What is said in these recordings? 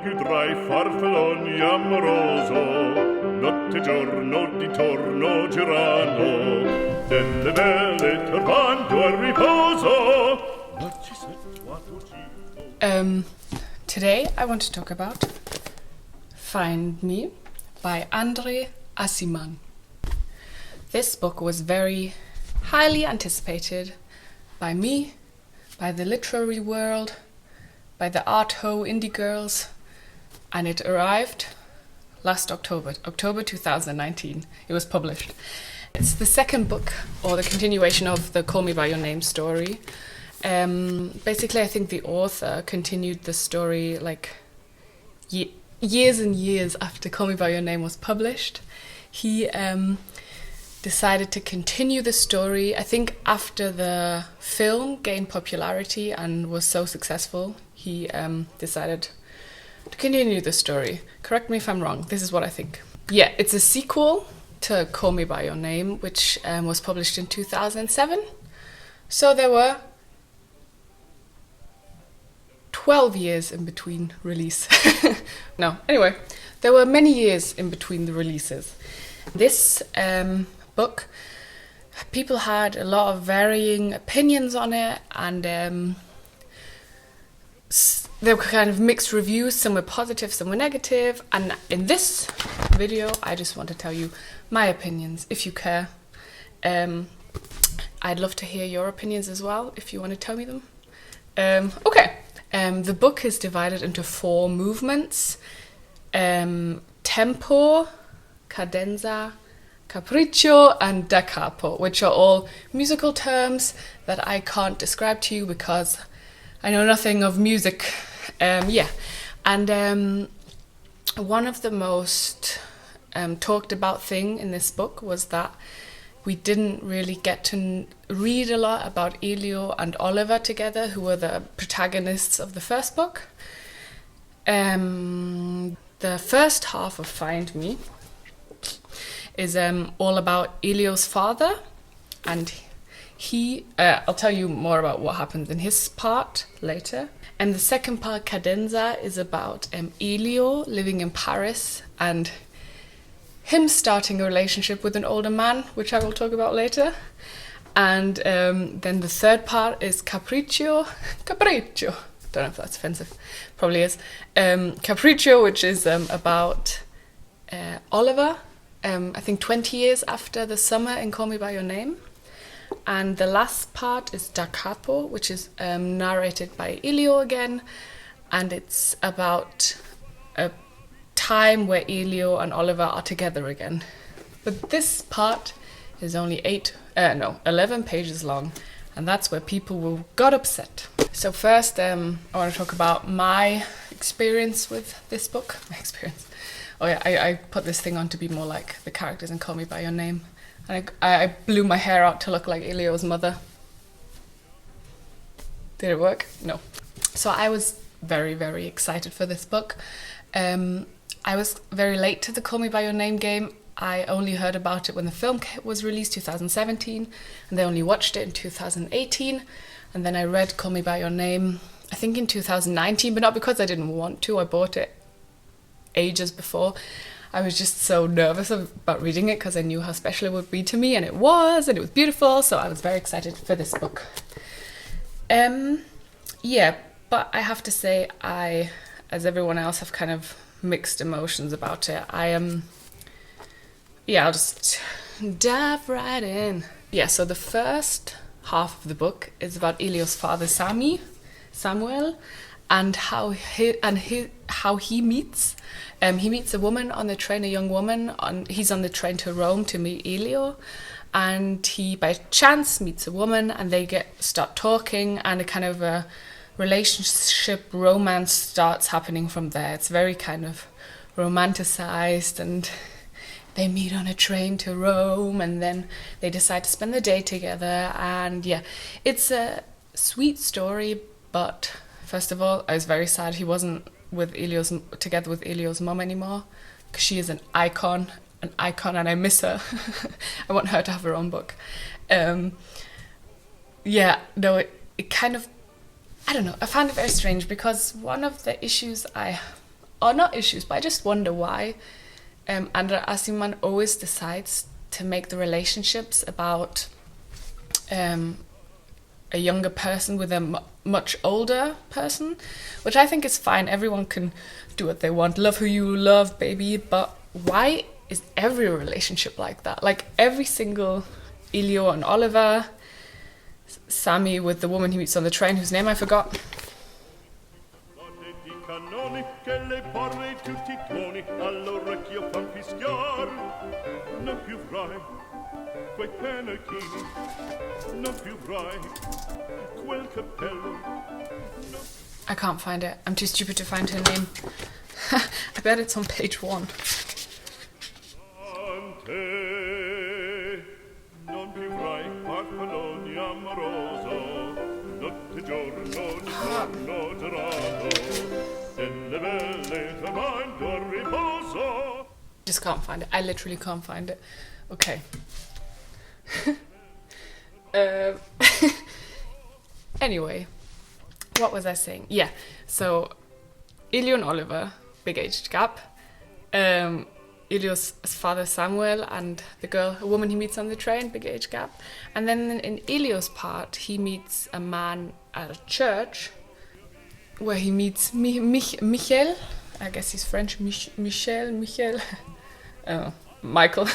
più farfalloni amoroso, notte e giorno di torno girano, delle belle turbando al riposo. Today I want to talk about Find Me by André Aciman. This book was very highly anticipated by me, by the literary world, by the art ho indie girls, and it arrived last October 2019. It was published. It's the second book, or the continuation of the Call Me By Your Name story. Basically, I think the author continued the story like years and years after Call Me By Your Name was published. He decided to continue the story. I think after the film gained popularity and was so successful, he decided to continue the story. Correct me if I'm wrong, this is what I think. Yeah, it's a sequel to Call Me By Your Name, which was published in 2007. So there were 12 years in between release. No, anyway, there were many years in between the releases. This book, people had a lot of varying opinions on it, and there were kind of mixed reviews. Some were positive, some were negative, and in this video I just want to tell you my opinions, if you care. I'd love to hear your opinions as well, if you want to tell me them. Okay, the book is divided into 4 movements: tempo, cadenza, capriccio, and da capo, which are all musical terms that I can't describe to you because I know nothing of music. And one of the most talked about thing in this book was that we didn't really get to read a lot about Elio and Oliver together, who were the protagonists of the first book. The first half of Find Me is all about Elio's father, and I'll tell you more about what happens in his part later. And the second part, Cadenza, is about Elio living in Paris and him starting a relationship with an older man, which I will talk about later. And then the third part is Capriccio, don't know if that's offensive, probably is. Capriccio, which is about Oliver, I think 20 years after the summer in Call Me By Your Name. And the last part is Da Capo, which is narrated by Elio again, and it's about a time where Elio and Oliver are together again. But this part is only 11 pages long, and that's where people got upset. So first, I want to talk about my experience with this book. My experience. Oh yeah, I put this thing on to be more like the characters in Call Me By Your Name. And I blew my hair out to look like Elio's mother. Did it work? No. So I was very, very excited for this book. I was very late to the Call Me By Your Name game. I only heard about it when the film was released, 2017, and I only watched it in 2018. And then I read Call Me By Your Name, I think in 2019, but not because I didn't want to. I bought it ages before. I was just so nervous about reading it because I knew how special it would be to me, and it was beautiful, so I was very excited for this book. Yeah, but I have to say I, as everyone else, have kind of mixed emotions about it. I'll just dive right in. Yeah, so the first half of the book is about Elio's father, Samuel, and how he meets. He meets a woman on the train, a young woman. He's on the train to Rome to meet Elio, and he by chance meets a woman, and they start talking, and a kind of a relationship romance starts happening from there. It's very kind of romanticized, and they meet on a train to Rome, and then they decide to spend the day together. And yeah, it's a sweet story, but first of all, I was very sad he wasn't together with Elio's mom anymore, because she is an icon, and I miss her. I want her to have her own book. It kind of, I don't know, I found it very strange, because one of the issues I or not issues, but I just wonder why André Aciman always decides to make the relationships about a younger person with a much older person, which I think is fine. Everyone can do what they want, love who you love, baby, but why is every relationship like that? Like every single Elio and Oliver, Sammy with the woman he meets on the train, whose name I forgot. I can't find it. I'm too stupid to find her name. I bet it's on page 1. Just can't find it. I literally can't find it. Okay. Anyway, what was I saying? Yeah, so Elio and Oliver, big age gap. Elio's father Samuel and the girl, a woman he meets on the train, big age gap. And then in Elio's part, he meets a man at a church where he meets Michel. I guess he's French. Michel. Michael.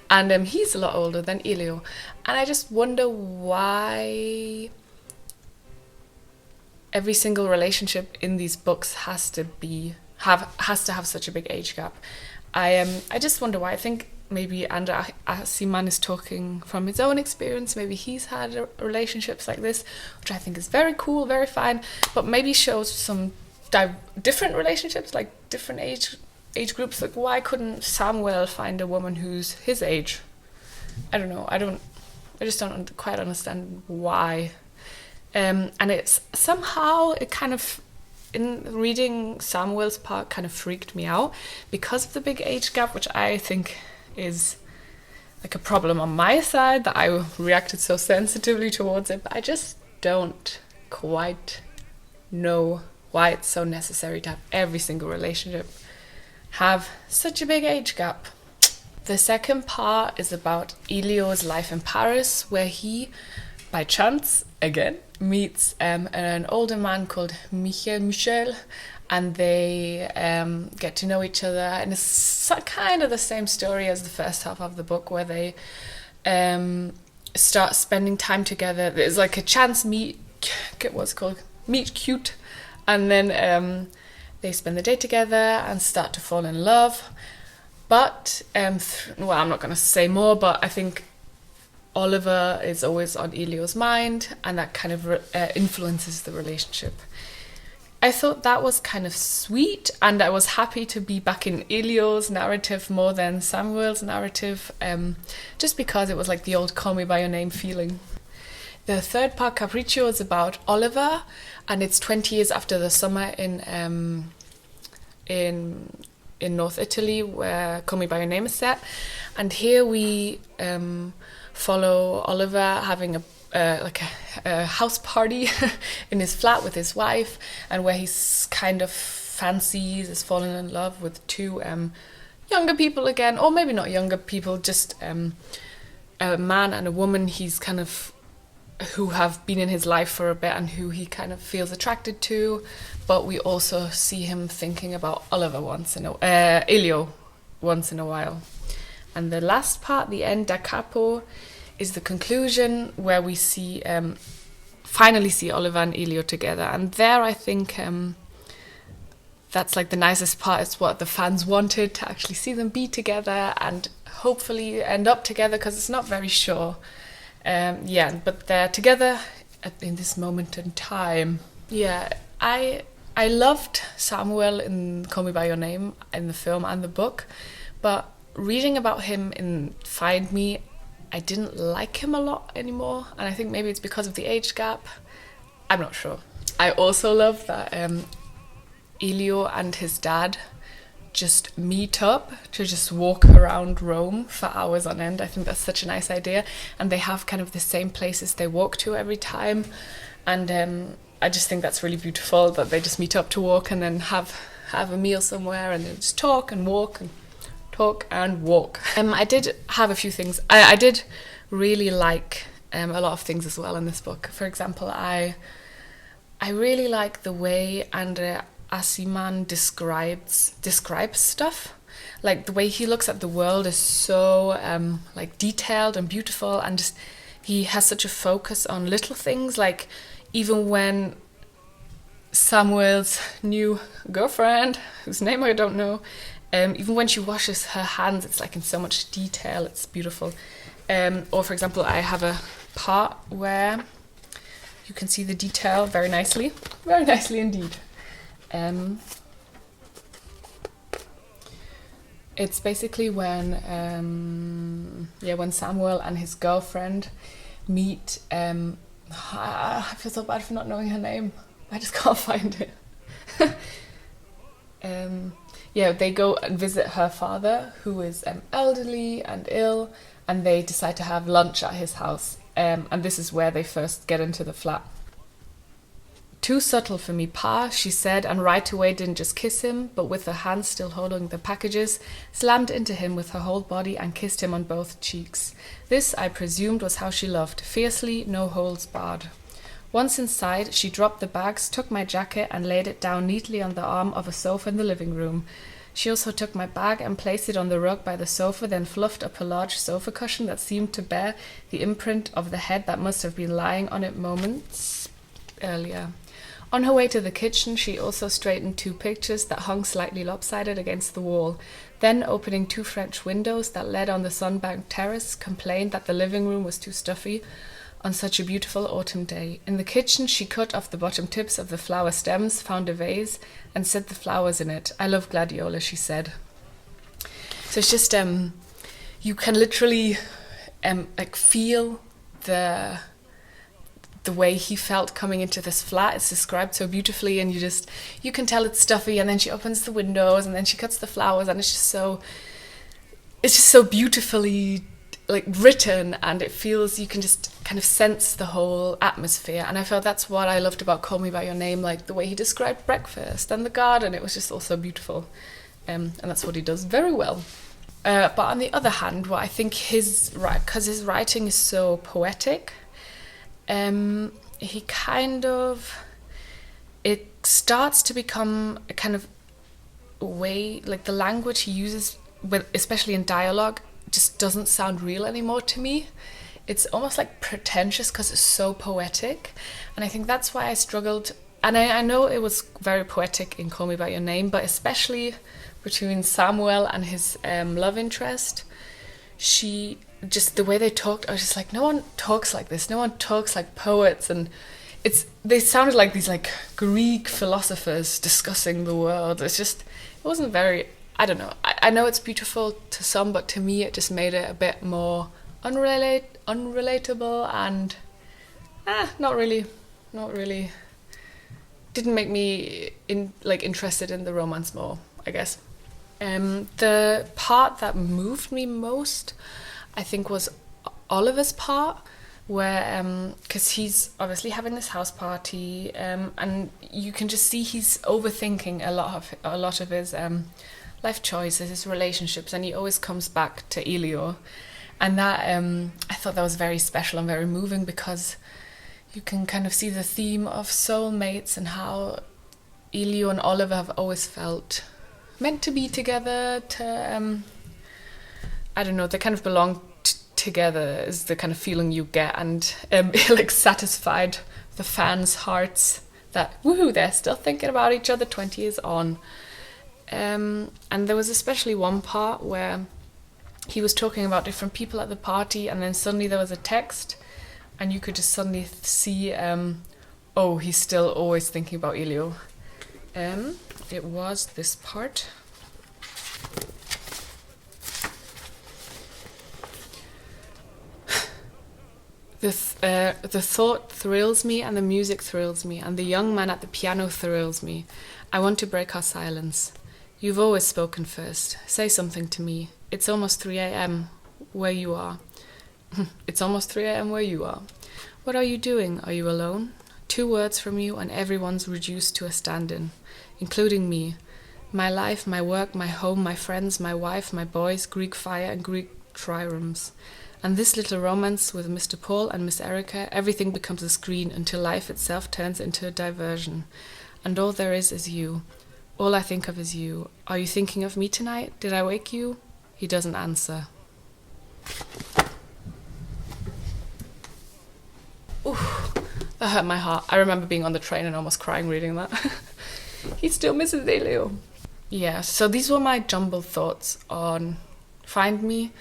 And he's a lot older than Elio. And I just wonder why every single relationship in these books has to have such a big age gap. I just wonder why. I think maybe André Aciman is talking from his own experience. Maybe he's had relationships like this, which I think is very cool, very fine, but maybe shows some different relationships, like different age groups. Like, why couldn't Samuel find a woman who's his age? I don't know. I just don't quite understand why. And it's somehow, it kind of, in reading Samuel's part, kind of freaked me out because of the big age gap, which I think is like a problem on my side, that I reacted so sensitively towards it. But I just don't quite know why it's so necessary to have every single relationship have such a big age gap. The second part is about Elio's life in Paris, where he, by chance, again, meets an older man called Michel, and they get to know each other. And it's kind of the same story as the first half of the book, where they start spending time together. There's like a chance meet cute, and then they spend the day together and start to fall in love. But, well, I'm not going to say more, but I think Oliver is always on Elio's mind, and that kind of influences the relationship. I thought that was kind of sweet, and I was happy to be back in Elio's narrative more than Samuel's narrative, just because it was like the old Call Me By Your Name feeling. The third part, Capriccio, is about Oliver, and it's 20 years after the summer in North Italy, where Call Me By Your Name is set. And here we follow Oliver having a house party in his flat with his wife, and where he's kind of is fallen in love with two younger people again, or maybe not younger people, just a man and a woman he's kind of, who have been in his life for a bit and who he kind of feels attracted to. But we also see him thinking about Oliver Elio once in a while. And the last part, the end da capo, is the conclusion, where we see finally see Oliver and Elio together. And there I think that's like the nicest part. It's what the fans wanted, to actually see them be together and hopefully end up together, because it's not very sure. But they're together in this moment in time. Yeah, I loved Samuel in Call Me By Your Name, in the film and the book, but reading about him in Find Me, I didn't like him a lot anymore, and I think maybe it's because of the age gap. I'm not sure. I also love that Elio and his dad just meet up to just walk around Rome for hours on end. I think that's such a nice idea, and they have kind of the same places they walk to every time, and I just think that's really beautiful that they just meet up to walk and then have have a meal somewhere and then just talk and walk and talk and walk. I did have a few things. I did really like a lot of things as well in this book. For example, I really like the way André Aciman describes stuff. Like the way he looks at the world is so like detailed and beautiful, and just he has such a focus on little things. Like even when Samuel's new girlfriend, whose name I don't know, even when she washes her hands, it's like in so much detail. It's beautiful. Or for example, I have a part where you can see the detail very nicely indeed. It's basically when Samuel and his girlfriend meet. I feel so bad for not knowing her name. I just can't find it. They go and visit her father, who is elderly and ill, and they decide to have lunch at his house. And this is where they first get into the flat. "Too subtle for me, Pa," she said, and right away didn't just kiss him, but with her hands still holding the packages, slammed into him with her whole body and kissed him on both cheeks. This, I presumed, was how she loved, fiercely, no holds barred. Once inside, she dropped the bags, took my jacket and laid it down neatly on the arm of a sofa in the living room. She also took my bag and placed it on the rug by the sofa, then fluffed up a large sofa cushion that seemed to bear the imprint of the head that must have been lying on it moments earlier. On her way to the kitchen, she also straightened 2 pictures that hung slightly lopsided against the wall. Then, opening 2 French windows that led on the sunbanked terrace, complained that the living room was too stuffy on such a beautiful autumn day. In the kitchen, she cut off the bottom tips of the flower stems, found a vase, and set the flowers in it. "I love gladiola," she said. So it's just, you can literally feel the way he felt coming into this flat. It's described so beautifully, and you can tell it's stuffy, and then she opens the windows and then she cuts the flowers, and it's just so beautifully written, and it feels, you can just kind of sense the whole atmosphere. And I felt that's what I loved about Call Me By Your Name, like the way he described breakfast and the garden. It was just all so beautiful, and that's what he does very well. But on the other hand, what I think because his writing is so poetic, he kind of, it starts to become a kind of way, like the language he uses, especially in dialogue, just doesn't sound real anymore to me. It's almost like pretentious because it's so poetic, and I think that's why I struggled. And I know it was very poetic in Call Me By Your Name, but especially between Samuel and his love interest, just the way they talked, I was just like, no one talks like this, no one talks like poets. And they sounded like these like Greek philosophers discussing the world. It wasn't very, I don't know, I know it's beautiful to some, but to me it just made it a bit more unrelatable, and not really didn't make me interested in the romance more, I guess. The part that moved me most, I think, was Oliver's part, where because he's obviously having this house party, and you can just see he's overthinking a lot of his life choices, his relationships, and he always comes back to Elio. And that I thought that was very special and very moving, because you can kind of see the theme of soulmates and how Elio and Oliver have always felt meant to be together, I don't know, they kind of belong together is the kind of feeling you get, and it satisfied the fans' hearts that, woohoo, they're still thinking about each other 20 years on. And there was especially one part where he was talking about different people at the party, and then suddenly there was a text, and you could just suddenly see, he's still always thinking about Elio. It was this part. The thought thrills me, and the music thrills me, and the young man at the piano thrills me. I want to break our silence. You've always spoken first. Say something to me. It's almost 3 a.m. where you are. It's almost 3 a.m. where you are. What are you doing? Are you alone? 2 words from you and everyone's reduced to a stand-in, including me. My life, my work, my home, my friends, my wife, my boys, Greek fire and Greek triremes. And this little romance with Mr. Paul and Miss Erica, everything becomes a screen until life itself turns into a diversion. And all there is you. All I think of is you. Are you thinking of me tonight? Did I wake you? He doesn't answer. Oof, that hurt my heart. I remember being on the train and almost crying reading that. He still misses Elio. Yeah, so these were my jumbled thoughts on Find Me.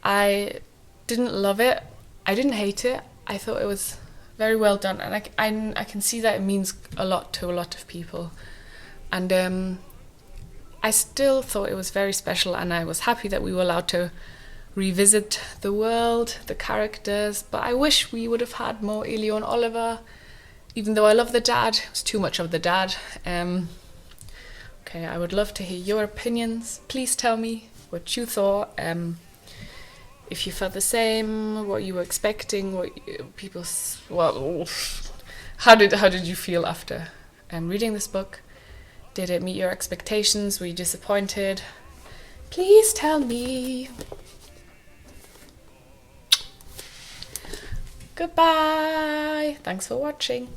I didn't love it. I didn't hate it. I thought it was very well done, and I can see that it means a lot to a lot of people. And I still thought it was very special, and I was happy that we were allowed to revisit the world, the characters, but I wish we would have had more Elio and Oliver, even though I love the dad. It was too much of the dad. Okay, I would love to hear your opinions. Please tell me what you thought. If you felt the same, what you were expecting, how did you feel after reading this book? Did it meet your expectations? Were you disappointed? Please tell me. Goodbye. Thanks for watching.